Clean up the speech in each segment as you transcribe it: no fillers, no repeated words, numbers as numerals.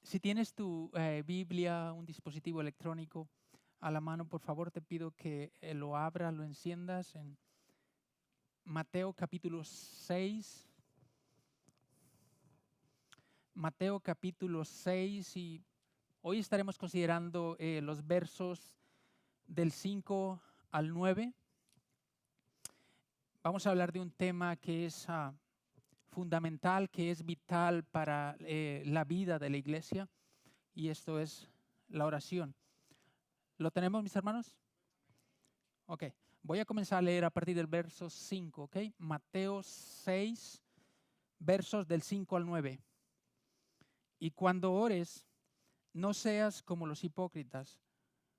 Si tienes tu Biblia, un dispositivo electrónico a la mano, por favor te pido que lo abras, lo enciendas en Mateo capítulo 6. Mateo capítulo 6 y hoy estaremos considerando los versos del 5 al 9. Vamos a hablar de un tema que es fundamental, que es vital para la vida de la iglesia, y esto es la oración. ¿Lo tenemos, mis hermanos? Ok, voy a comenzar a leer a partir del verso 5, ¿ok? Mateo 6, versos del 5 al 9. Y cuando ores, no seas como los hipócritas,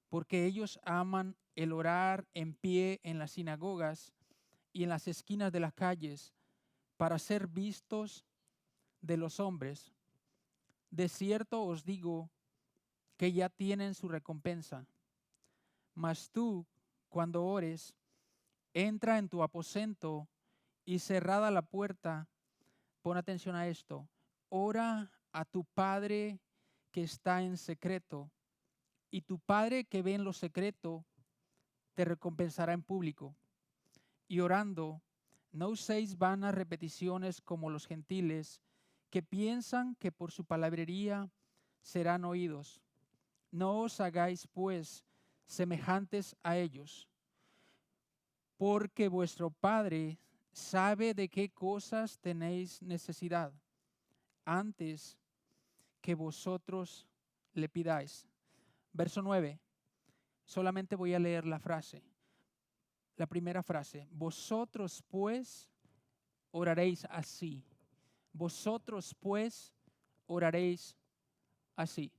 porque ellos aman el orar en pie en las sinagogas y en las esquinas de las calles para ser vistos de los hombres. De cierto os digo que ya tienen su recompensa. Mas tú, cuando ores, entra en tu aposento y cerrada la puerta, pon atención a esto, ora a tu Padre que está en secreto, y tu Padre que ve en lo secreto te recompensará en público. Y orando, no uséis vanas repeticiones como los gentiles, que piensan que por su palabrería serán oídos. No os hagáis, pues, semejantes a ellos, porque vuestro Padre sabe de qué cosas tenéis necesidad antes que vosotros le pidáis. Verso 9. Solamente voy a leer la frase. La primera frase. Vosotros pues oraréis así. Vosotros pues oraréis así.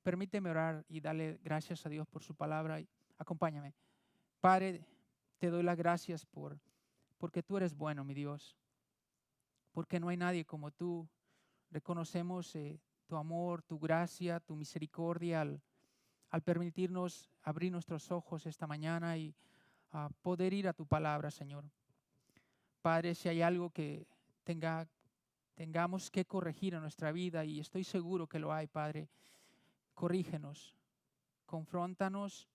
Permíteme orar y darle gracias a Dios por su palabra. Acompáñame. Padre, te doy las gracias porque tú eres bueno, mi Dios. Porque no hay nadie como tú. Reconocemos tu amor, tu gracia, tu misericordia al permitirnos abrir nuestros ojos esta mañana y poder ir a tu palabra, Señor. Padre, si hay algo que tengamos que corregir en nuestra vida, y estoy seguro que lo hay, Padre, corrígenos, confróntanos,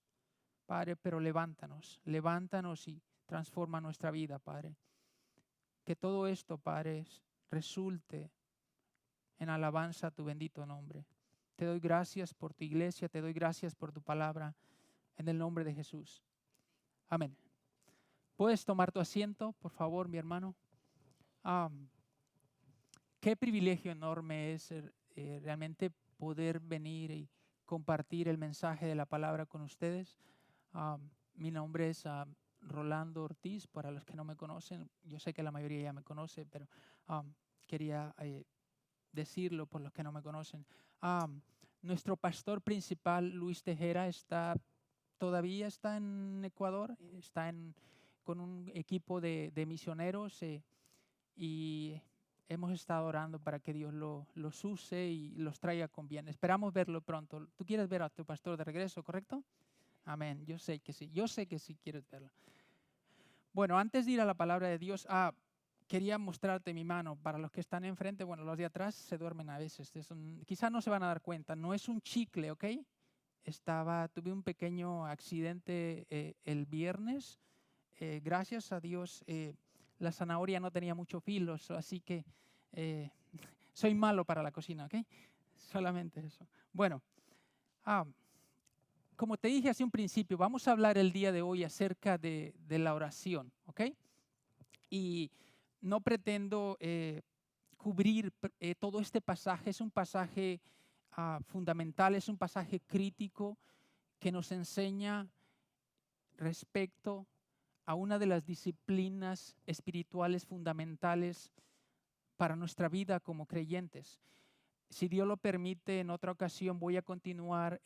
Padre, pero levántanos y transforma nuestra vida, Padre. Que todo esto, Padre, resulte en alabanza a tu bendito nombre. Te doy gracias por tu iglesia, te doy gracias por tu palabra, en el nombre de Jesús. Amén. ¿Puedes tomar tu asiento, por favor, mi hermano? Qué privilegio enorme es realmente poder venir y compartir el mensaje de la palabra con ustedes. Mi nombre es Rolando Ortiz, para los que no me conocen. Yo sé que la mayoría ya me conoce, pero quería decirlo por los que no me conocen. Nuestro pastor principal, Luis Tejera, todavía está en Ecuador, con un equipo de misioneros y hemos estado orando para que Dios los use y los traiga con bien. Esperamos verlo pronto. ¿Tú quieres ver a tu pastor de regreso, correcto? Amén. Yo sé que sí. Yo sé que sí quieres verlo. Bueno, antes de ir a la palabra de Dios, quería mostrarte mi mano. Para los que están enfrente, bueno, los de atrás se duermen a veces. Quizás no se van a dar cuenta. No es un chicle, ¿ok? Tuve un pequeño accidente el viernes. Gracias a Dios, la zanahoria no tenía mucho filo, así que soy malo para la cocina, ¿ok? Solamente eso. Bueno, como te dije hace un principio, vamos a hablar el día de hoy acerca de la oración, ¿ok? Y no pretendo cubrir todo este pasaje. Es un pasaje fundamental, es un pasaje crítico que nos enseña respecto a una de las disciplinas espirituales fundamentales para nuestra vida como creyentes. Si Dios lo permite, en otra ocasión voy a continuar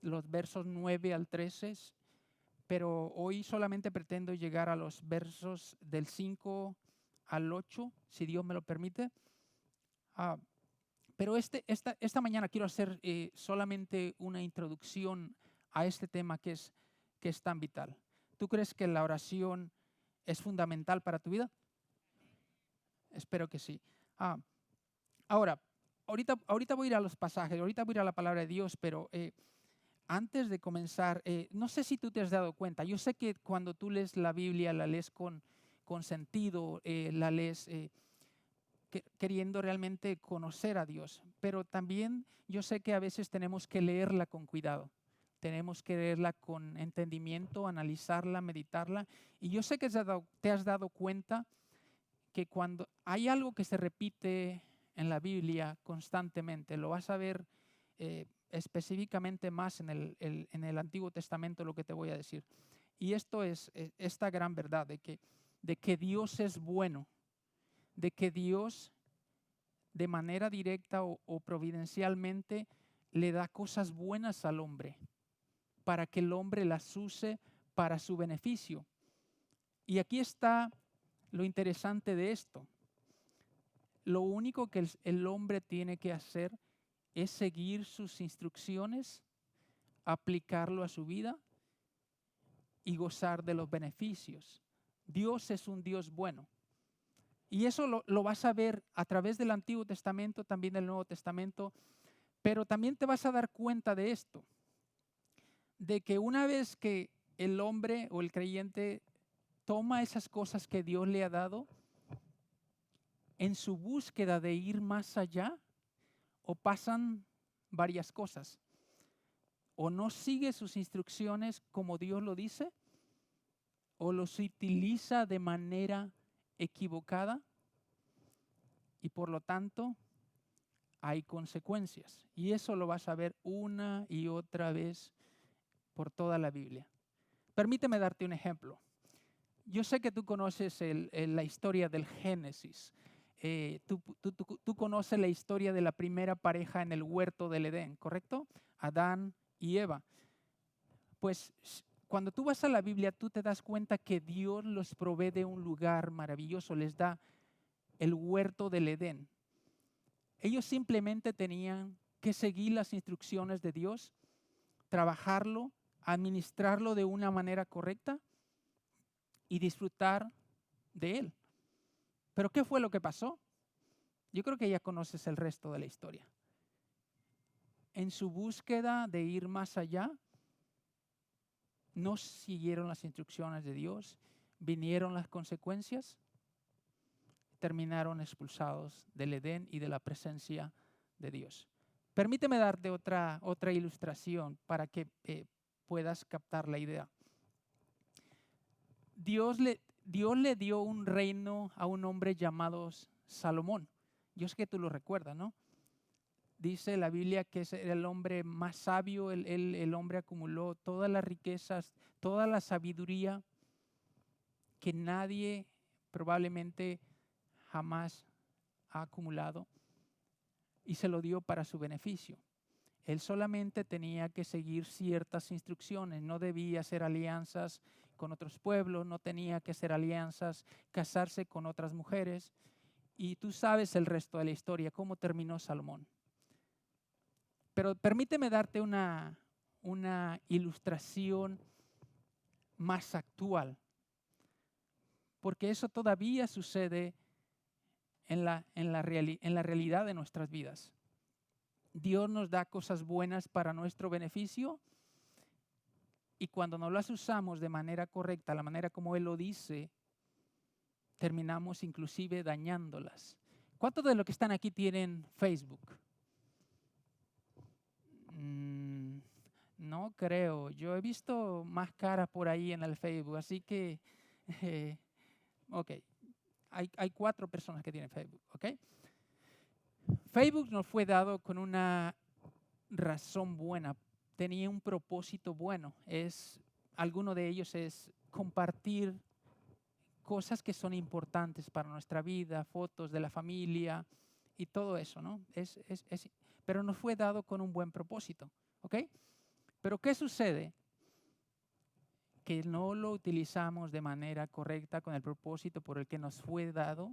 los versos 9 al 13, pero hoy solamente pretendo llegar a los versos del 5 al 8, si Dios me lo permite. Pero esta mañana quiero hacer solamente una introducción a este tema que es tan vital. ¿Tú crees que la oración es fundamental para tu vida? Espero que sí. Ahora, ahorita voy a ir a los pasajes, ahorita voy a ir a la palabra de Dios, pero antes de comenzar, no sé si tú te has dado cuenta, yo sé que cuando tú lees la Biblia, la lees con sentido, la lees queriendo realmente conocer a Dios, pero también yo sé que a veces tenemos que leerla con cuidado, tenemos que leerla con entendimiento, analizarla, meditarla, y yo sé que te has dado cuenta que cuando hay algo que se repite en la Biblia constantemente, lo vas a ver específicamente más en el Antiguo Testamento, lo que te voy a decir. Y esto es esta gran verdad de que Dios es bueno, de que Dios de manera directa o providencialmente le da cosas buenas al hombre para que el hombre las use para su beneficio. Y aquí está lo interesante de esto. Lo único que el hombre tiene que hacer es seguir sus instrucciones, aplicarlo a su vida y gozar de los beneficios. Dios es un Dios bueno. Y eso lo vas a ver a través del Antiguo Testamento, también del Nuevo Testamento, pero también te vas a dar cuenta de esto, de que una vez que el hombre o el creyente toma esas cosas que Dios le ha dado, en su búsqueda de ir más allá, o pasan varias cosas. O no sigue sus instrucciones como Dios lo dice, o los utiliza de manera equivocada y por lo tanto hay consecuencias. Y eso lo vas a ver una y otra vez por toda la Biblia. Permíteme darte un ejemplo. Yo sé que tú conoces la historia del Génesis. Tú conoces la historia de la primera pareja en el huerto del Edén, ¿correcto? Adán y Eva. Pues cuando tú vas a la Biblia, tú te das cuenta que Dios los provee de un lugar maravilloso, les da el huerto del Edén. Ellos simplemente tenían que seguir las instrucciones de Dios, trabajarlo, administrarlo de una manera correcta y disfrutar de él. Pero ¿qué fue lo que pasó? Yo creo que ya conoces el resto de la historia. En su búsqueda de ir más allá, no siguieron las instrucciones de Dios, vinieron las consecuencias, terminaron expulsados del Edén y de la presencia de Dios. Permíteme darte otra ilustración para que puedas captar la idea. Dios le dio un reino a un hombre llamado Salomón. Yo sé que tú lo recuerdas, ¿no? Dice la Biblia que era el hombre más sabio, el hombre acumuló todas las riquezas, toda la sabiduría que nadie probablemente jamás ha acumulado y se lo dio para su beneficio. Él solamente tenía que seguir ciertas instrucciones, no debía hacer alianzas con otros pueblos, no tenía que hacer alianzas, casarse con otras mujeres. Y tú sabes el resto de la historia, cómo terminó Salomón. Pero permíteme darte una ilustración más actual, porque eso todavía sucede en la realidad de nuestras vidas. Dios nos da cosas buenas para nuestro beneficio y cuando no las usamos de manera correcta, la manera como Él lo dice, terminamos inclusive dañándolas. ¿Cuántos de los que están aquí tienen Facebook? No creo. Yo he visto más caras por ahí en el Facebook, así que, ok, hay 4 personas que tienen Facebook, ok. Facebook nos fue dado con una razón buena, tenía un propósito bueno. Alguno de ellos es compartir cosas que son importantes para nuestra vida, fotos de la familia y todo eso, ¿no? Pero nos fue dado con un buen propósito, ¿ok? Pero ¿qué sucede? Que no lo utilizamos de manera correcta con el propósito por el que nos fue dado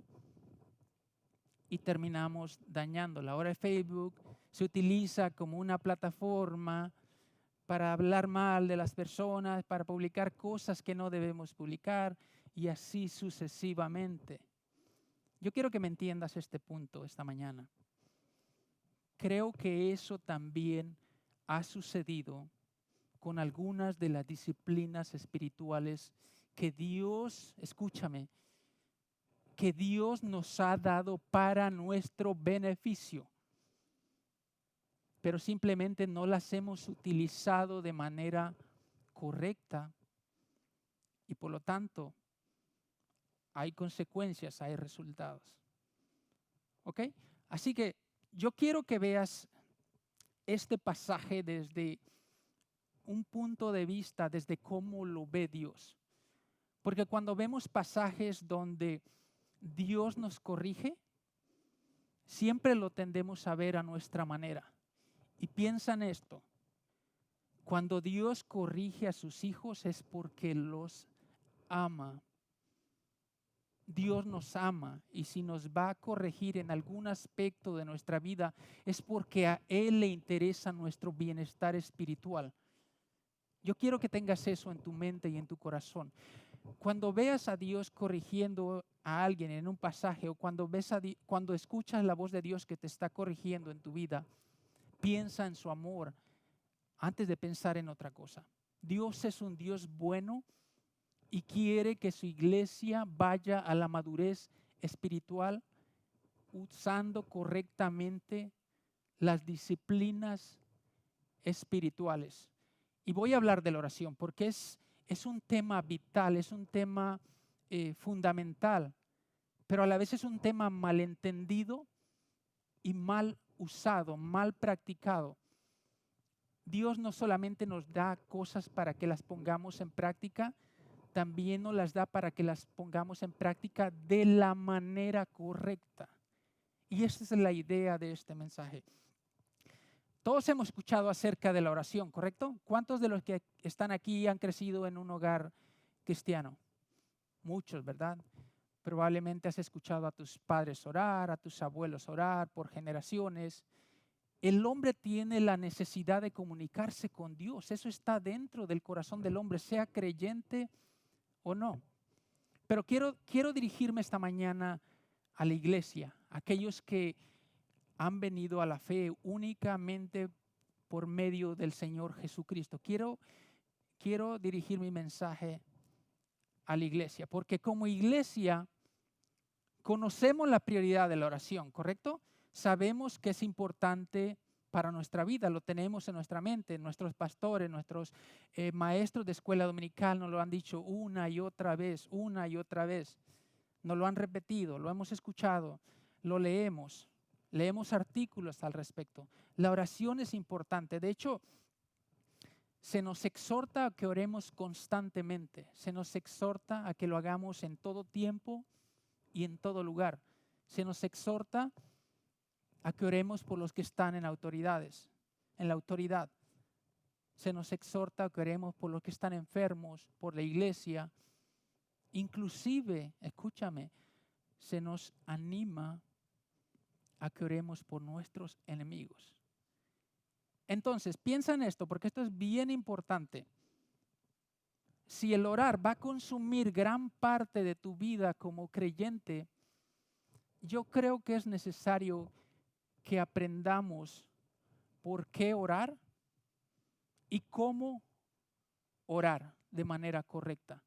y terminamos dañándola. Ahora Facebook se utiliza como una plataforma para hablar mal de las personas, para publicar cosas que no debemos publicar y así sucesivamente. Yo quiero que me entiendas este punto esta mañana. creo que eso también ha sucedido con algunas de las disciplinas espirituales que Dios, escúchame, que Dios nos ha dado para nuestro beneficio, pero simplemente no las hemos utilizado de manera correcta y por lo tanto hay consecuencias, hay resultados. ¿Ok? Así que yo quiero que veas este pasaje desde un punto de vista, desde cómo lo ve Dios. Porque cuando vemos pasajes donde Dios nos corrige, siempre lo tendemos a ver a nuestra manera. Y piensa en esto, cuando Dios corrige a sus hijos es porque los ama. Dios nos ama y si nos va a corregir en algún aspecto de nuestra vida es porque a Él le interesa nuestro bienestar espiritual. Yo quiero que tengas eso en tu mente y en tu corazón. Cuando veas a Dios corrigiendo a alguien en un pasaje o cuando escuchas la voz de Dios que te está corrigiendo en tu vida, piensa en su amor antes de pensar en otra cosa. Dios es un Dios bueno y quiere que su iglesia vaya a la madurez espiritual usando correctamente las disciplinas espirituales. Y voy a hablar de la oración porque es un tema vital, es un tema fundamental, pero a la vez es un tema malentendido y mal usado, mal practicado. Dios no solamente nos da cosas para que las pongamos en práctica, también nos las da para que las pongamos en práctica de la manera correcta. Y esa es la idea de este mensaje. Todos hemos escuchado acerca de la oración, ¿correcto? ¿Cuántos de los que están aquí han crecido en un hogar cristiano? Muchos, ¿verdad? Probablemente has escuchado a tus padres orar, a tus abuelos orar por generaciones. El hombre tiene la necesidad de comunicarse con Dios. Eso está dentro del corazón del hombre, sea creyente o no. Pero quiero dirigirme esta mañana a la iglesia, a aquellos que han venido a la fe únicamente por medio del Señor Jesucristo. Quiero dirigir mi mensaje a la iglesia, porque como iglesia conocemos la prioridad de la oración, ¿correcto? Sabemos que es importante para nuestra vida, lo tenemos en nuestra mente, nuestros pastores, nuestros maestros de escuela dominical nos lo han dicho una y otra vez, nos lo han repetido, lo hemos escuchado, lo leemos artículos al respecto. La oración es importante, de hecho, se nos exhorta a que oremos constantemente, se nos exhorta a que lo hagamos en todo tiempo y en todo lugar. Se nos exhorta a que oremos por los que están en la autoridad. Se nos exhorta a que oremos por los que están enfermos, por la iglesia. Inclusive, escúchame, se nos anima a que oremos por nuestros enemigos. Entonces, piensa en esto, porque esto es bien importante. Si el orar va a consumir gran parte de tu vida como creyente, yo creo que es necesario que aprendamos por qué orar y cómo orar de manera correcta.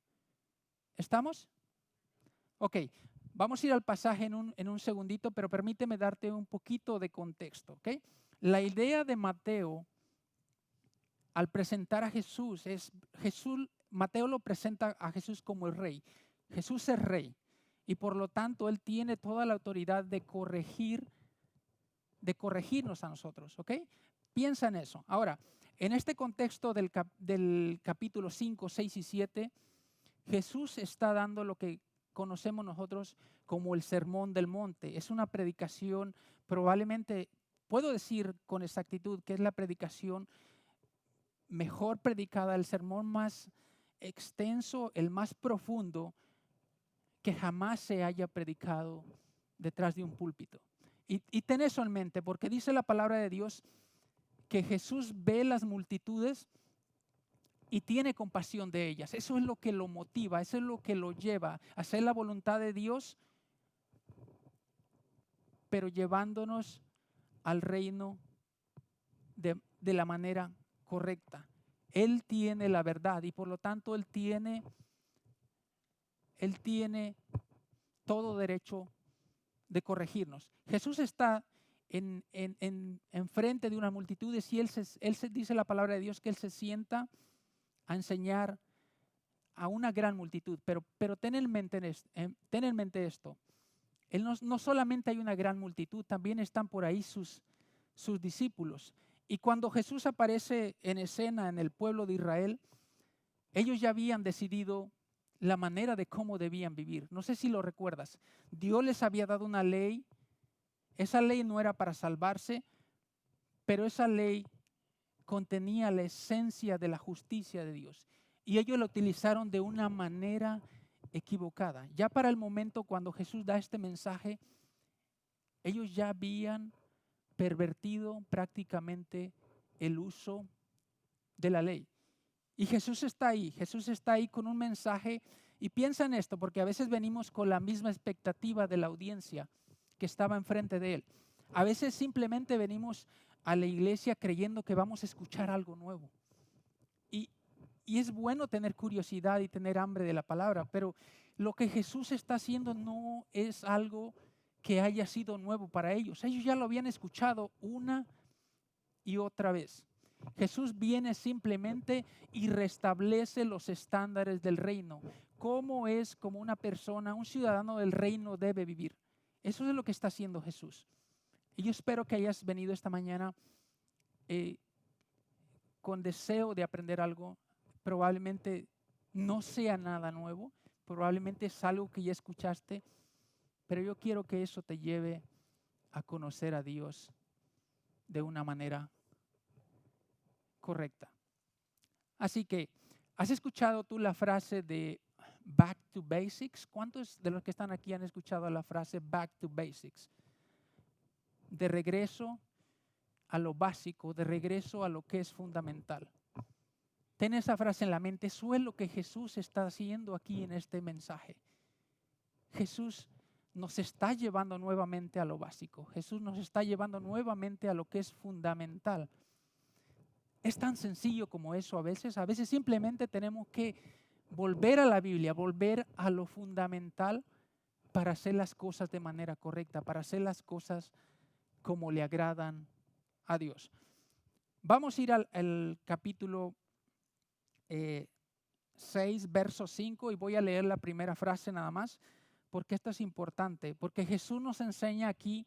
¿Estamos? Ok, vamos a ir al pasaje en un segundito, pero permíteme darte un poquito de contexto. ¿Ok? La idea de Mateo al presentar a Jesús Mateo lo presenta a Jesús como el rey. Jesús es rey y por lo tanto Él tiene toda la autoridad de corregirnos a nosotros, ¿ok? Piensa en eso. Ahora, en este contexto del capítulo 5, 6 y 7, Jesús está dando lo que conocemos nosotros como el Sermón del Monte. Es una predicación, probablemente, puedo decir con exactitud que es la predicación mejor predicada, el sermón más extenso, el más profundo que jamás se haya predicado detrás de un púlpito. Y ten eso en mente, porque dice la palabra de Dios que Jesús ve las multitudes y tiene compasión de ellas. Eso es lo que lo motiva, eso es lo que lo lleva a hacer la voluntad de Dios, pero llevándonos al reino de la manera correcta. Él tiene la verdad y por lo tanto Él tiene todo derecho de corregirnos. Jesús está en frente de una multitud y él se dice la palabra de Dios que Él se sienta a enseñar a una gran multitud. Pero ten en mente esto. Él no solamente hay una gran multitud, también están por ahí sus discípulos. Y cuando Jesús aparece en escena en el pueblo de Israel, ellos ya habían decidido la manera de cómo debían vivir. No sé si lo recuerdas. Dios les había dado una ley. Esa ley no era para salvarse, pero esa ley contenía la esencia de la justicia de Dios. Y ellos la utilizaron de una manera equivocada. Ya para el momento cuando Jesús da este mensaje, ellos ya habían pervertido prácticamente el uso de la ley. Y Jesús está ahí con un mensaje. Y piensa en esto, porque a veces venimos con la misma expectativa de la audiencia que estaba enfrente de Él. A veces simplemente venimos a la iglesia creyendo que vamos a escuchar algo nuevo. Y es bueno tener curiosidad y tener hambre de la palabra, pero lo que Jesús está haciendo no es algo que haya sido nuevo para ellos. Ellos ya lo habían escuchado una y otra vez. Jesús viene simplemente y restablece los estándares del reino. ¿Cómo es como una persona, un ciudadano del reino debe vivir? Eso es lo que está haciendo Jesús. Y yo espero que hayas venido esta mañana con deseo de aprender algo. Probablemente no sea nada nuevo, probablemente es algo que ya escuchaste, pero yo quiero que eso te lleve a conocer a Dios de una manera correcta. Así que, ¿has escuchado tú la frase de back to basics? ¿Cuántos de los que están aquí han escuchado la frase back to basics? De regreso a lo básico, de regreso a lo que es fundamental. Ten esa frase en la mente. Eso es lo que Jesús está haciendo aquí en este mensaje. Jesús nos está llevando nuevamente a lo básico. Jesús nos está llevando nuevamente a lo que es fundamental. Es tan sencillo como eso a veces. A veces simplemente tenemos que volver a la Biblia, volver a lo fundamental para hacer las cosas de manera correcta, para hacer las cosas como le agradan a Dios. Vamos a ir al capítulo 6, verso 5, y voy a leer la primera frase nada más, porque esto es importante, porque Jesús nos enseña aquí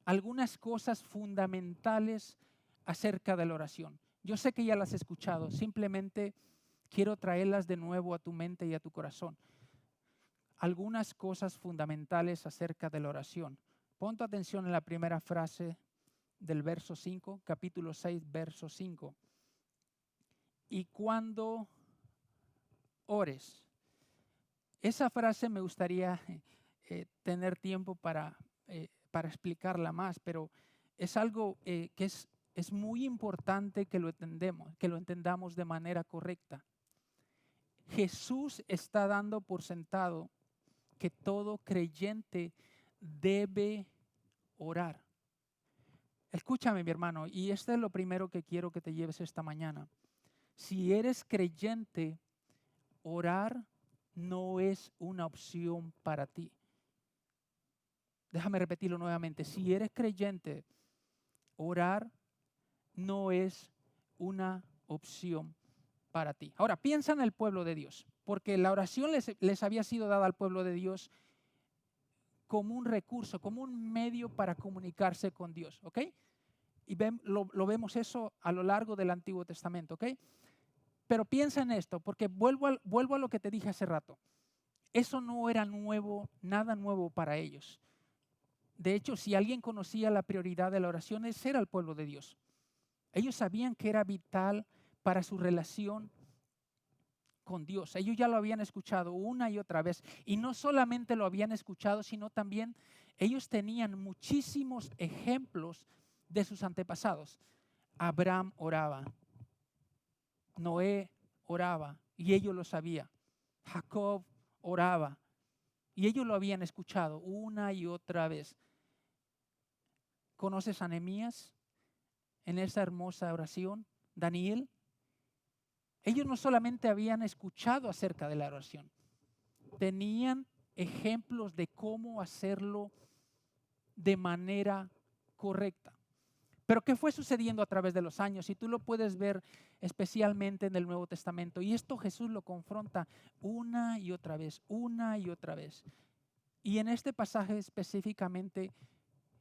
algunas cosas fundamentales acerca de la oración. Yo sé que ya las has escuchado, simplemente quiero traerlas de nuevo a tu mente y a tu corazón. Algunas cosas fundamentales acerca de la oración. Pon tu atención en la primera frase del verso 5, capítulo 6, verso 5. Y cuando ores. Esa frase me gustaría tener tiempo para explicarla más, pero es algo que es muy importante que lo entendamos de manera correcta. Jesús está dando por sentado que todo creyente debe orar. Escúchame, mi hermano, y esto es lo primero que quiero que te lleves esta mañana. Si eres creyente, orar no es una opción para ti. Déjame repetirlo nuevamente. Si eres creyente, orar no es una opción para ti. Ahora, piensa en el pueblo de Dios, porque la oración les había sido dada al pueblo de Dios como un recurso, como un medio para comunicarse con Dios, ¿ok? Y lo vemos eso a lo largo del Antiguo Testamento, ¿ok? Pero piensa en esto, porque vuelvo a lo que te dije hace rato. Eso no era nuevo, nada nuevo para ellos. De hecho, si alguien conocía la prioridad de la oración, ese era el pueblo de Dios. Ellos sabían que era vital para su relación con Dios. Ellos ya lo habían escuchado una y otra vez. Y no solamente lo habían escuchado, sino también ellos tenían muchísimos ejemplos de sus antepasados. Abraham oraba. Noé oraba y ellos lo sabían. Jacob oraba y ellos lo habían escuchado una y otra vez. ¿Conoces a Nehemías en esa hermosa oración? Daniel. Ellos no solamente habían escuchado acerca de la oración, tenían ejemplos de cómo hacerlo de manera correcta. Pero ¿qué fue sucediendo a través de los años? Y tú lo puedes ver especialmente en el Nuevo Testamento. Y esto Jesús lo confronta una y otra vez, una y otra vez. Y en este pasaje específicamente,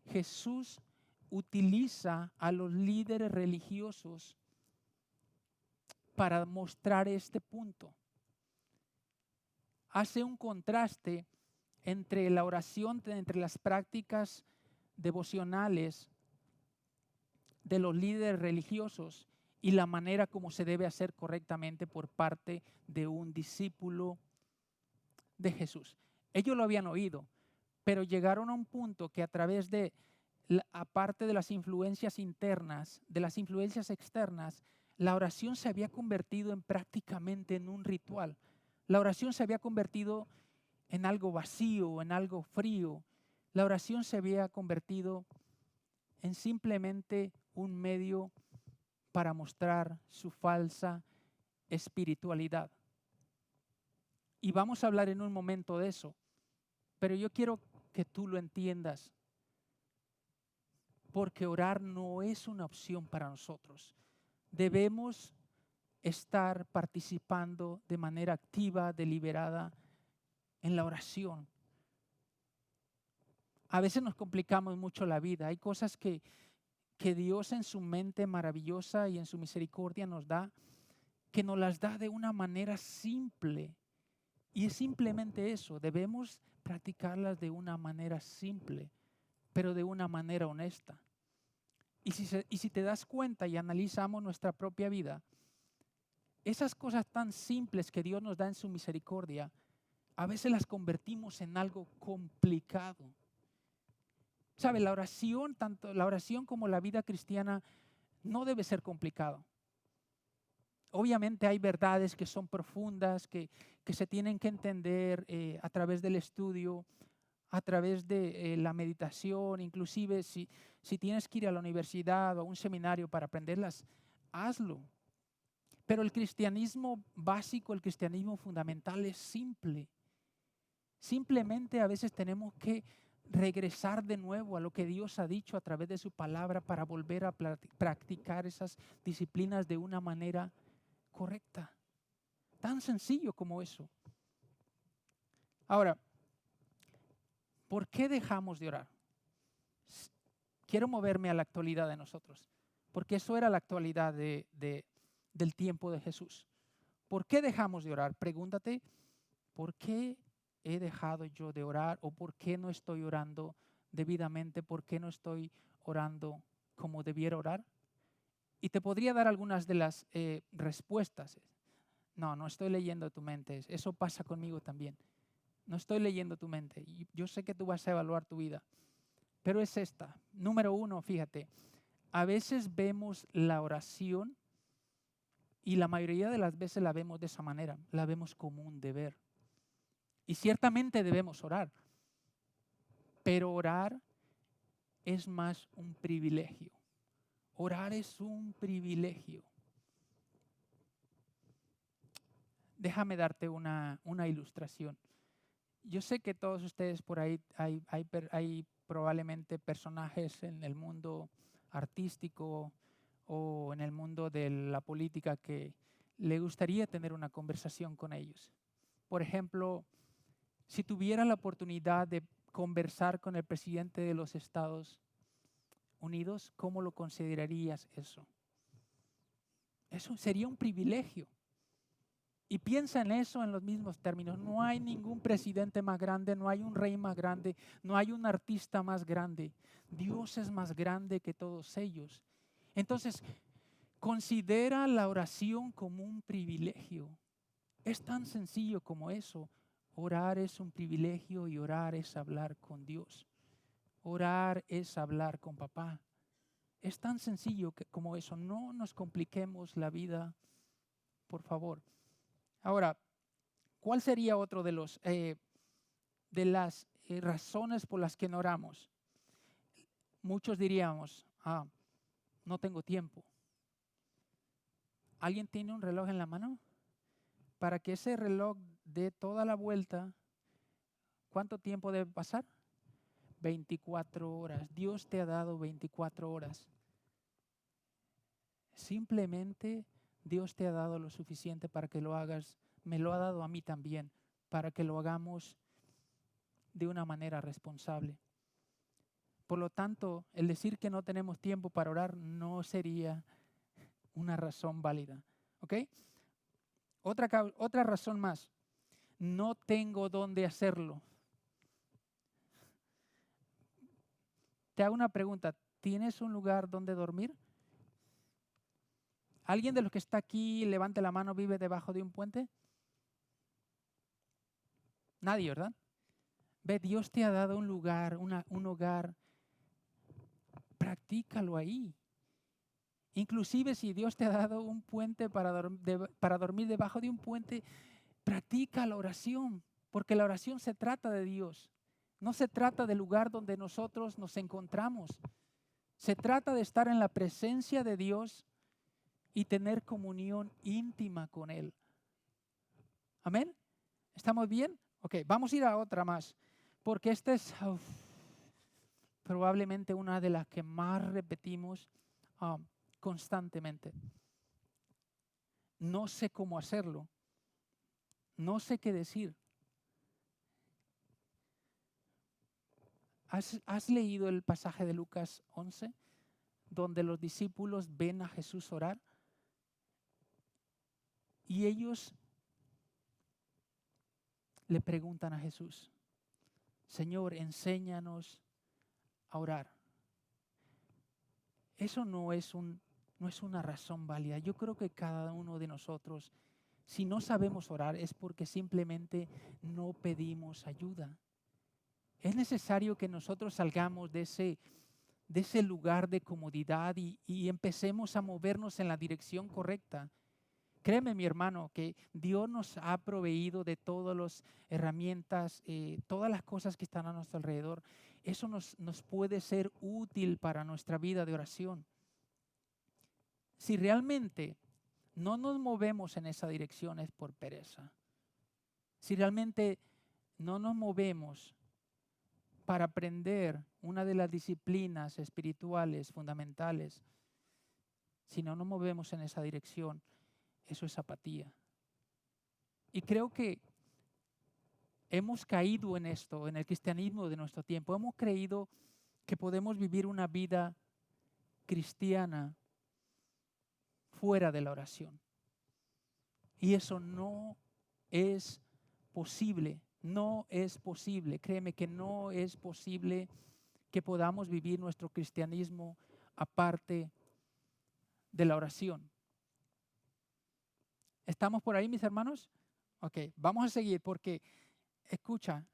Jesús utiliza a los líderes religiosos para mostrar este punto. Hace un contraste entre la oración, entre las prácticas devocionales de los líderes religiosos y la manera como se debe hacer correctamente por parte de un discípulo de Jesús. Ellos lo habían oído, pero llegaron a un punto que a través de, aparte de las influencias internas, de las influencias externas, la oración se había convertido prácticamente en un ritual. La oración se había convertido en algo vacío, en algo frío. La oración se había convertido en simplemente un medio para mostrar su falsa espiritualidad. Y vamos a hablar en un momento de eso, pero yo quiero que tú lo entiendas, porque orar no es una opción para nosotros. Debemos estar participando de manera activa, deliberada en la oración. A veces nos complicamos mucho la vida. Hay cosas que Dios en su mente maravillosa y en su misericordia nos da, que nos las da de una manera simple. Y es simplemente eso, debemos practicarlas de una manera simple, pero de una manera honesta. Y si te das cuenta y analizamos nuestra propia vida, esas cosas tan simples que Dios nos da en su misericordia, a veces las convertimos en algo complicado. ¿Sabe? La oración, tanto la oración como la vida cristiana, no debe ser complicado. Obviamente hay verdades que son profundas, que se tienen que entender a través del estudio, a través de la meditación, inclusive si tienes que ir a la universidad o a un seminario para aprenderlas, hazlo. Pero el cristianismo básico, el cristianismo fundamental es simple. Simplemente a veces tenemos que regresar de nuevo a lo que Dios ha dicho a través de su palabra para volver a practicar esas disciplinas de una manera correcta. Tan sencillo como eso. Ahora, ¿por qué dejamos de orar? Quiero moverme a la actualidad de nosotros, porque eso era la actualidad del tiempo de Jesús. ¿Por qué dejamos de orar? Pregúntate, ¿por qué he dejado yo de orar o por qué no estoy orando debidamente? ¿Por qué no estoy orando como debiera orar? Y te podría dar algunas de las respuestas. No estoy leyendo tu mente. Eso pasa conmigo también. No estoy leyendo tu mente. Yo sé que tú vas a evaluar tu vida, pero es esta. Número 1, fíjate, a veces vemos la oración y la mayoría de las veces la vemos de esa manera, la vemos como un deber. Y ciertamente debemos orar, pero orar es más un privilegio. Orar es un privilegio. Déjame darte una ilustración. Yo sé que todos ustedes por ahí hay probablemente personajes en el mundo artístico o en el mundo de la política que le gustaría tener una conversación con ellos. Por ejemplo, si tuviera la oportunidad de conversar con el presidente de los Estados Unidos, ¿cómo lo considerarías eso? Eso sería un privilegio. Y piensa en eso en los mismos términos. No hay ningún presidente más grande, no hay un rey más grande, no hay un artista más grande. Dios es más grande que todos ellos. Entonces, considera la oración como un privilegio. Es tan sencillo como eso. Orar es un privilegio y orar es hablar con Dios. Orar es hablar con papá. Es tan sencillo como eso. No nos compliquemos la vida, por favor. Ahora, ¿cuál sería otro de las razones por las que no oramos? muchos diríamos, no tengo tiempo. ¿Alguien tiene un reloj en la mano? Para que ese reloj dé toda la vuelta, ¿cuánto tiempo debe pasar? 24 horas. Dios te ha dado 24 horas. Simplemente Dios te ha dado lo suficiente para que lo hagas. Me lo ha dado a mí también, para que lo hagamos de una manera responsable. Por lo tanto, el decir que no tenemos tiempo para orar no sería una razón válida. ¿Ok? Otra razón más. No tengo dónde hacerlo. Te hago una pregunta. ¿Tienes un lugar donde dormir? ¿Alguien de los que está aquí, levante la mano, vive debajo de un puente? Nadie, ¿verdad? Ve, Dios te ha dado un lugar, un hogar. Practícalo ahí. Inclusive si Dios te ha dado un puente para dormir debajo de un puente, practica la oración, porque la oración se trata de Dios. No se trata del lugar donde nosotros nos encontramos. Se trata de estar en la presencia de Dios y tener comunión íntima con Él. ¿Amén? ¿Estamos bien? Ok, vamos a ir a otra más, porque esta es probablemente una de las que más repetimos constantemente. No sé cómo hacerlo. No sé qué decir. ¿Has leído el pasaje de Lucas 11, donde los discípulos ven a Jesús orar? Y ellos le preguntan a Jesús, Señor, enséñanos a orar. Eso no es una razón válida. Yo creo que cada uno de nosotros, si no sabemos orar, es porque simplemente no pedimos ayuda. Es necesario que nosotros salgamos de ese lugar de comodidad y empecemos a movernos en la dirección correcta. Créeme, mi hermano, que Dios nos ha proveído de todas las herramientas, todas las cosas que están a nuestro alrededor. Eso nos puede ser útil para nuestra vida de oración. Si realmente no nos movemos en esa dirección es por pereza. Si realmente no nos movemos para aprender una de las disciplinas espirituales fundamentales, si no nos movemos en esa dirección, eso es apatía. Y creo que hemos caído en esto, en el cristianismo de nuestro tiempo. Hemos creído que podemos vivir una vida cristiana fuera de la oración. Y eso no es posible. No es posible. Créeme que no es posible que podamos vivir nuestro cristianismo aparte de la oración. ¿Estamos por ahí, mis hermanos? Ok, vamos a seguir porque, escucha,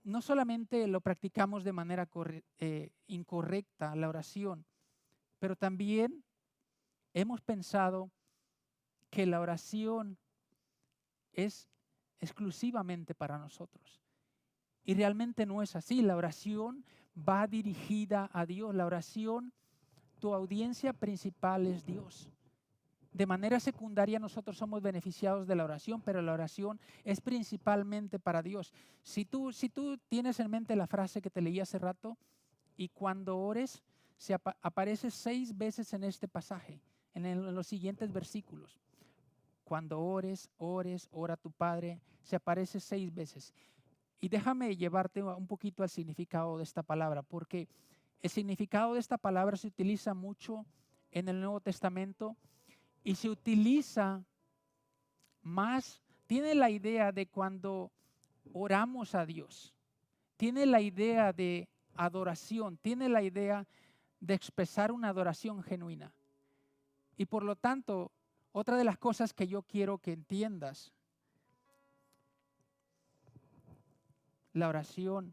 no solamente lo practicamos de manera incorrecta, la oración, pero también hemos pensado que la oración es exclusivamente para nosotros. Y realmente no es así. La oración va dirigida a Dios. La oración, tu audiencia principal es Dios. De manera secundaria nosotros somos beneficiados de la oración, pero la oración es principalmente para Dios. Si tú tienes en mente la frase que te leí hace rato, y cuando ores, aparece 6 veces en este pasaje, en los siguientes versículos. Cuando ores, ora a tu Padre, se aparece 6 veces. Y déjame llevarte un poquito al significado de esta palabra, porque el significado de esta palabra se utiliza mucho en el Nuevo Testamento y se utiliza más, tiene la idea de cuando oramos a Dios, tiene la idea de adoración, tiene la idea de expresar una adoración genuina. Y por lo tanto, otra de las cosas que yo quiero que entiendas, la oración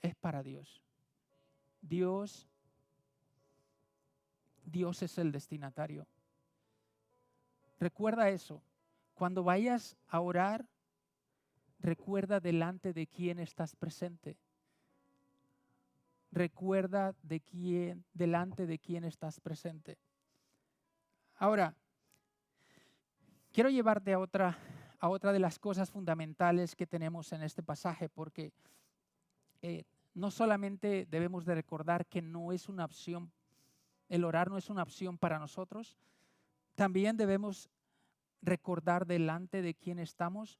es para Dios. Dios es el destinatario. Recuerda eso. Cuando vayas a orar, recuerda delante de quién estás presente. recuerda delante de quién estás presente. Ahora, quiero llevarte a otra de las cosas fundamentales que tenemos en este pasaje, porque no solamente debemos de recordar que no es una opción, el orar no es una opción para nosotros, también debemos recordar delante de quién estamos.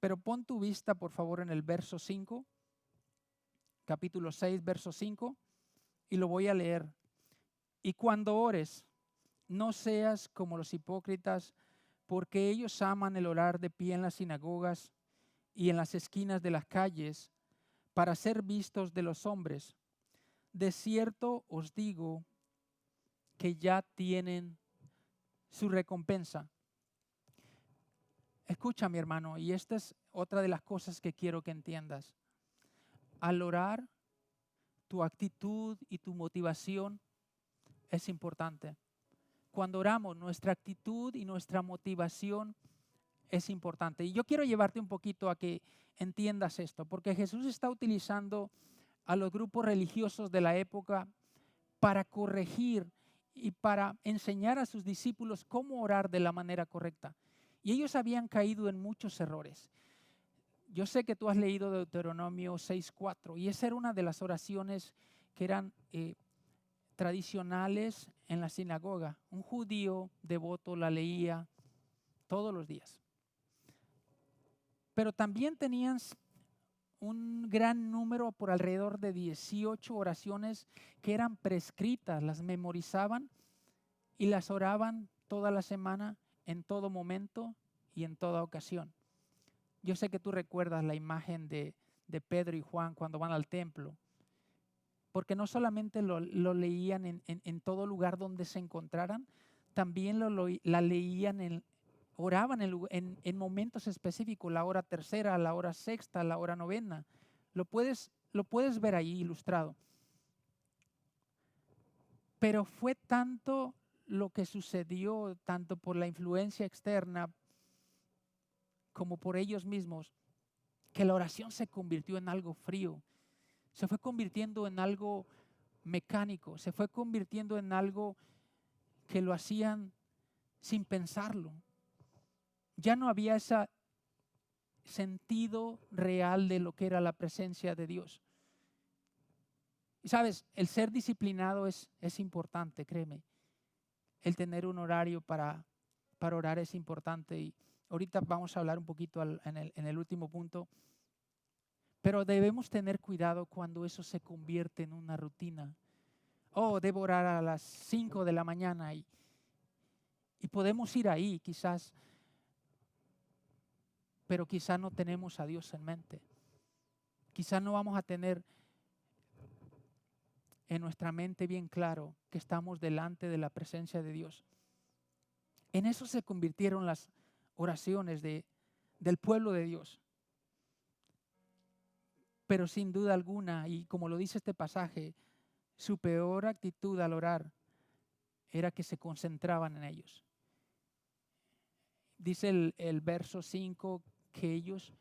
Pero pon tu vista, por favor, en el verso 5, capítulo 6, verso 5, y lo voy a leer. Y cuando ores, no seas como los hipócritas, porque ellos aman el orar de pie en las sinagogas y en las esquinas de las calles, para ser vistos de los hombres. De cierto os digo que ya tienen su recompensa. Escucha, mi hermano, y esta es otra de las cosas que quiero que entiendas. Al orar, tu actitud y tu motivación es importante. Cuando oramos, nuestra actitud y nuestra motivación es importante. Y yo quiero llevarte un poquito a que entiendas esto, porque Jesús está utilizando a los grupos religiosos de la época para corregir y para enseñar a sus discípulos cómo orar de la manera correcta. Y ellos habían caído en muchos errores. Yo sé que tú has leído Deuteronomio 6:4 y esa era una de las oraciones que eran tradicionales en la sinagoga. Un judío devoto la leía todos los días. Pero también tenían un gran número, por alrededor de 18 oraciones que eran prescritas, las memorizaban y las oraban toda la semana, en todo momento y en toda ocasión. Yo sé que tú recuerdas la imagen de Pedro y Juan cuando van al templo, porque no solamente lo leían en todo lugar donde se encontraran, también la leían, oraban en momentos específicos, la hora tercera, la hora sexta, la hora novena. Lo puedes ver ahí ilustrado. Pero fue tanto lo que sucedió, tanto por la influencia externa como por ellos mismos, que la oración se convirtió en algo frío, se fue convirtiendo en algo mecánico, se fue convirtiendo en algo que lo hacían sin pensarlo. Ya no había ese sentido real de lo que era la presencia de Dios. Y sabes, el ser disciplinado es importante, créeme. El tener un horario para orar es importante. Y ahorita vamos a hablar un poquito en el último punto. Pero debemos tener cuidado cuando eso se convierte en una rutina. Debo orar a las 5 de la mañana y podemos ir ahí quizás, pero quizás no tenemos a Dios en mente. Quizás no vamos a tener en nuestra mente bien claro que estamos delante de la presencia de Dios. En eso se convirtieron las oraciones del pueblo de Dios. Pero sin duda alguna, y como lo dice este pasaje, su peor actitud al orar era que se concentraban en ellos. Dice el verso 5 que ellos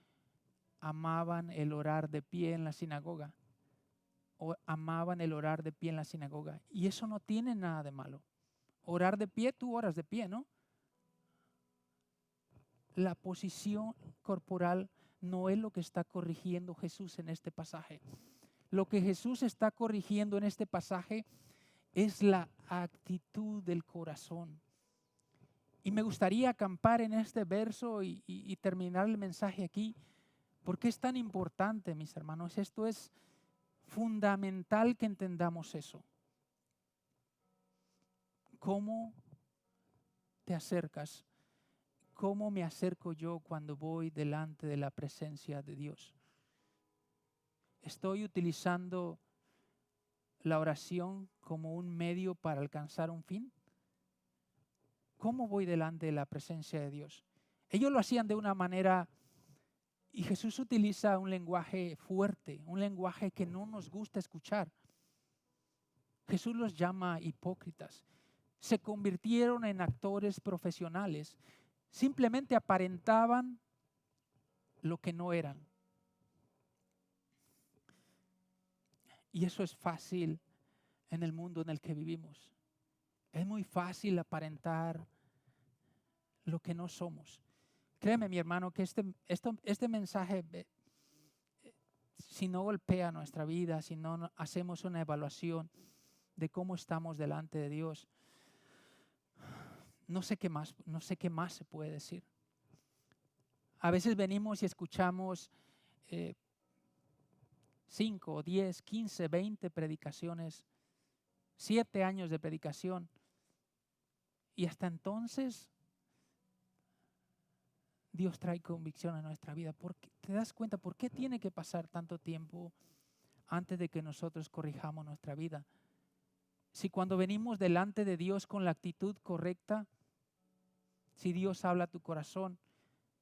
amaban el orar de pie en la sinagoga. O amaban el orar de pie en la sinagoga. Y eso no tiene nada de malo. Orar de pie, tú oras de pie, ¿no? La posición corporal no es lo que está corrigiendo Jesús en este pasaje. Lo que Jesús está corrigiendo en este pasaje es la actitud del corazón. Y me gustaría acampar en este verso y terminar el mensaje aquí. ¿Por qué es tan importante, mis hermanos? Esto es fundamental que entendamos eso. ¿Cómo te acercas? ¿Cómo me acerco yo cuando voy delante de la presencia de Dios? ¿Estoy utilizando la oración como un medio para alcanzar un fin? ¿Cómo voy delante de la presencia de Dios? Ellos lo hacían de una manera, y Jesús utiliza un lenguaje fuerte, un lenguaje que no nos gusta escuchar. Jesús los llama hipócritas. Se convirtieron en actores profesionales. Simplemente aparentaban lo que no eran. Y eso es fácil en el mundo en el que vivimos. Es muy fácil aparentar lo que no somos. Créeme, mi hermano, que este mensaje, si no golpea nuestra vida, si no hacemos una evaluación de cómo estamos delante de Dios, no sé qué más se puede decir. A veces venimos y escuchamos 5, 10, 15, 20 predicaciones, 7 años de predicación, y hasta entonces Dios trae convicción a nuestra vida. ¿Te das cuenta por qué tiene que pasar tanto tiempo antes de que nosotros corrijamos nuestra vida? Si cuando venimos delante de Dios con la actitud correcta, si Dios habla a tu corazón,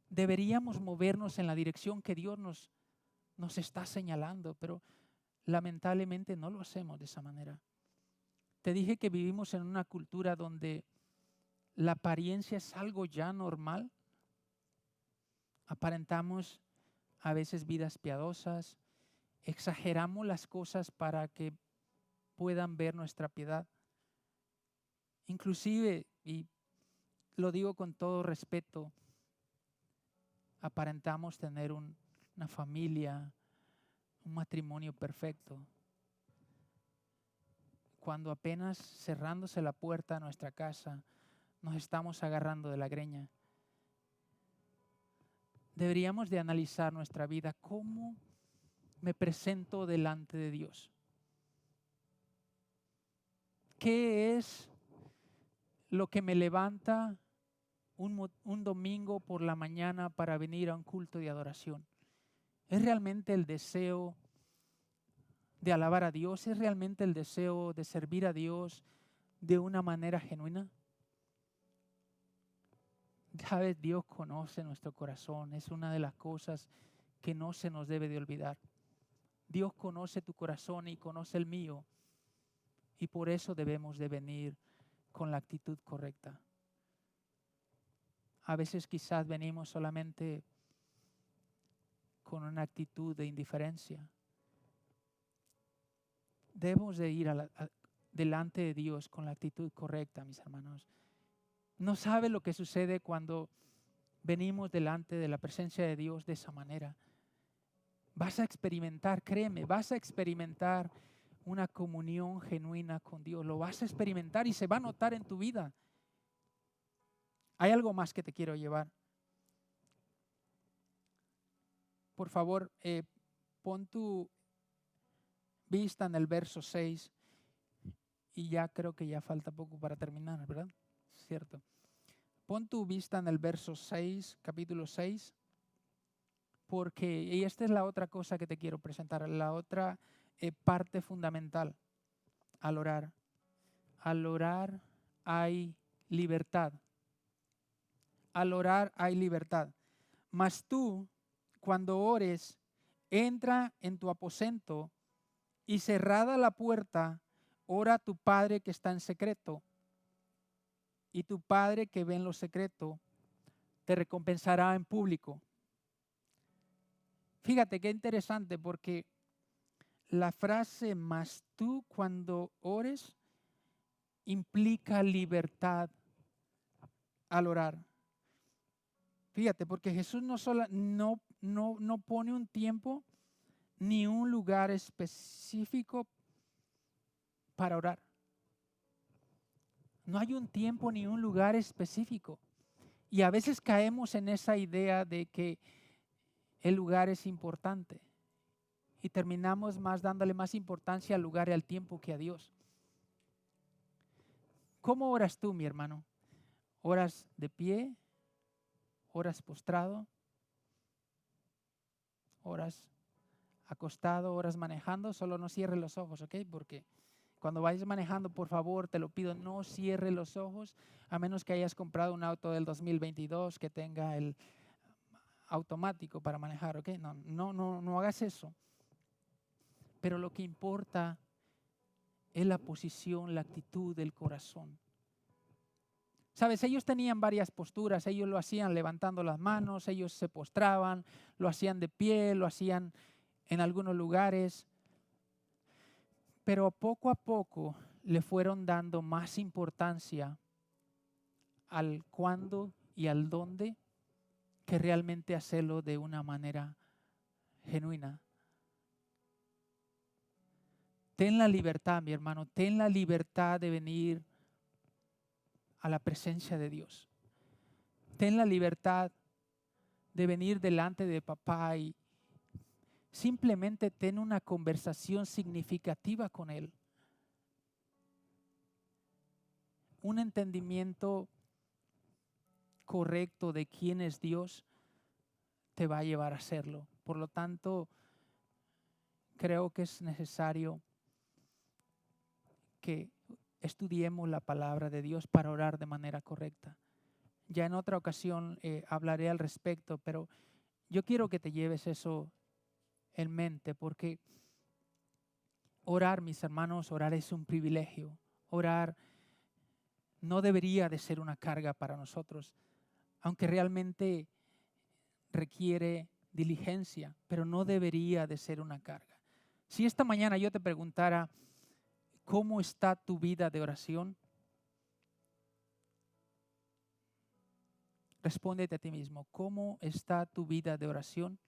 deberíamos movernos en la dirección que Dios nos está señalando, pero lamentablemente no lo hacemos de esa manera. Te dije que vivimos en una cultura donde la apariencia es algo ya normal. Aparentamos a veces vidas piadosas, exageramos las cosas para que puedan ver nuestra piedad. Inclusive, y lo digo con todo respeto, aparentamos tener una familia, un matrimonio perfecto, cuando apenas cerrándose la puerta a nuestra casa nos estamos agarrando de la greña. Deberíamos de analizar nuestra vida. ¿Cómo me presento delante de Dios? ¿Qué es lo que me levanta un domingo por la mañana para venir a un culto de adoración? ¿Es realmente el deseo de alabar a Dios? ¿Es realmente el deseo de servir a Dios de una manera genuina? Sabes, Dios conoce nuestro corazón. Es una de las cosas que no se nos debe de olvidar. Dios conoce tu corazón y conoce el mío. Y por eso debemos de venir con la actitud correcta. A veces quizás venimos solamente con una actitud de indiferencia. Debemos de ir delante de Dios con la actitud correcta, mis hermanos. No sabe lo que sucede cuando venimos delante de la presencia de Dios de esa manera. Vas a experimentar, créeme, vas a experimentar una comunión genuina con Dios. Lo vas a experimentar y se va a notar en tu vida. Hay algo más que te quiero llevar. Por favor, pon tu vista en el verso 6 y ya creo que ya falta poco para terminar, ¿verdad? Cierto. Pon tu vista en el verso 6, capítulo 6, porque, y esta es la otra cosa que te quiero presentar, la otra parte fundamental al orar. Al orar hay libertad. Al orar hay libertad. Mas tú, cuando ores, entra en tu aposento y cerrada la puerta, ora a tu Padre que está en secreto. Y tu Padre que ve en lo secreto te recompensará en público. Fíjate qué interesante, porque la frase "mas tú cuando ores" implica libertad al orar. Fíjate, porque Jesús no pone un tiempo ni un lugar específico para orar. No hay un tiempo ni un lugar específico. Y a veces caemos en esa idea de que el lugar es importante y terminamos dándole más importancia al lugar y al tiempo que a Dios. ¿Cómo oras tú, mi hermano? ¿Oras de pie? ¿Oras postrado? ¿Oras acostado? ¿Oras manejando? Solo no cierres los ojos, ¿ok? Porque cuando vayas manejando, por favor, te lo pido, no cierres los ojos, a menos que hayas comprado un auto del 2022 que tenga el automático para manejar, ¿ok? No hagas eso. Pero lo que importa es la posición, la actitud del corazón. Sabes, ellos tenían varias posturas, ellos lo hacían levantando las manos, ellos se postraban, lo hacían de pie, lo hacían en algunos lugares. Pero poco a poco le fueron dando más importancia al cuándo y al dónde que realmente hacerlo de una manera genuina. Ten la libertad, mi hermano, ten la libertad de venir a la presencia de Dios. Ten la libertad de venir delante de papá y simplemente ten una conversación significativa con Él. Un entendimiento correcto de quién es Dios te va a llevar a hacerlo. Por lo tanto, creo que es necesario que estudiemos la palabra de Dios para orar de manera correcta. Ya en otra ocasión hablaré al respecto, pero yo quiero que te lleves eso en mente, porque orar, mis hermanos, orar es un privilegio. Orar no debería de ser una carga para nosotros, aunque realmente requiere diligencia, pero no debería de ser una carga. Si esta mañana yo te preguntara, ¿cómo está tu vida de oración? Respóndete a ti mismo, ¿cómo está tu vida de oración?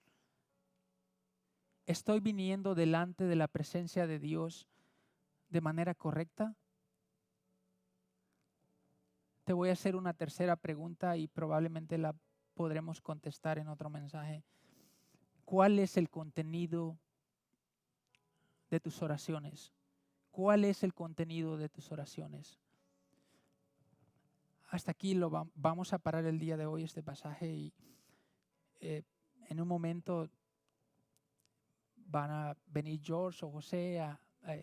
¿Estoy viniendo delante de la presencia de Dios de manera correcta? Te voy a hacer una tercera pregunta y probablemente la podremos contestar en otro mensaje. ¿Cuál es el contenido de tus oraciones? ¿Cuál es el contenido de tus oraciones? Hasta aquí vamos a parar el día de hoy este pasaje y en un momento van a venir George o José a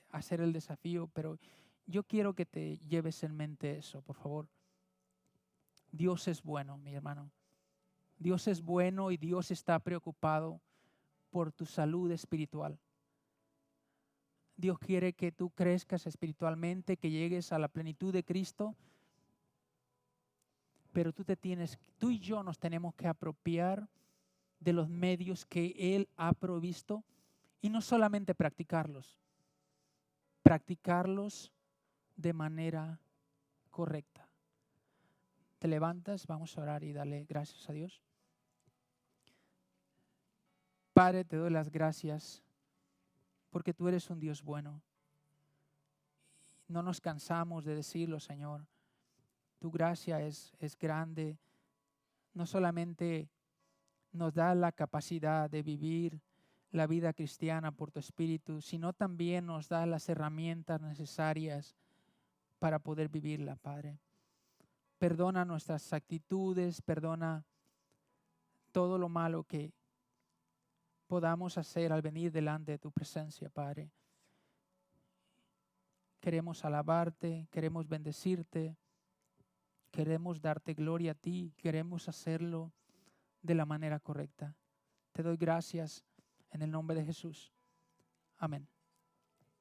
hacer el desafío, pero yo quiero que te lleves en mente eso, por favor. Dios es bueno, mi hermano. Dios es bueno y Dios está preocupado por tu salud espiritual. Dios quiere que tú crezcas espiritualmente, que llegues a la plenitud de Cristo, pero tú y yo nos tenemos que apropiar de los medios que Él ha provisto y no solamente practicarlos de manera correcta. Te levantas, vamos a orar y darle gracias a Dios. Padre, te doy las gracias porque tú eres un Dios bueno. No nos cansamos de decirlo, Señor. Tu gracia es grande. No solamente nos da la capacidad de vivir la vida cristiana por tu Espíritu, sino también nos da las herramientas necesarias para poder vivirla, Padre. Perdona nuestras actitudes, perdona todo lo malo que podamos hacer al venir delante de tu presencia, Padre. Queremos alabarte, queremos bendecirte, queremos darte gloria a ti, queremos hacerlo de la manera correcta. Te doy gracias en el nombre de Jesús. Amén.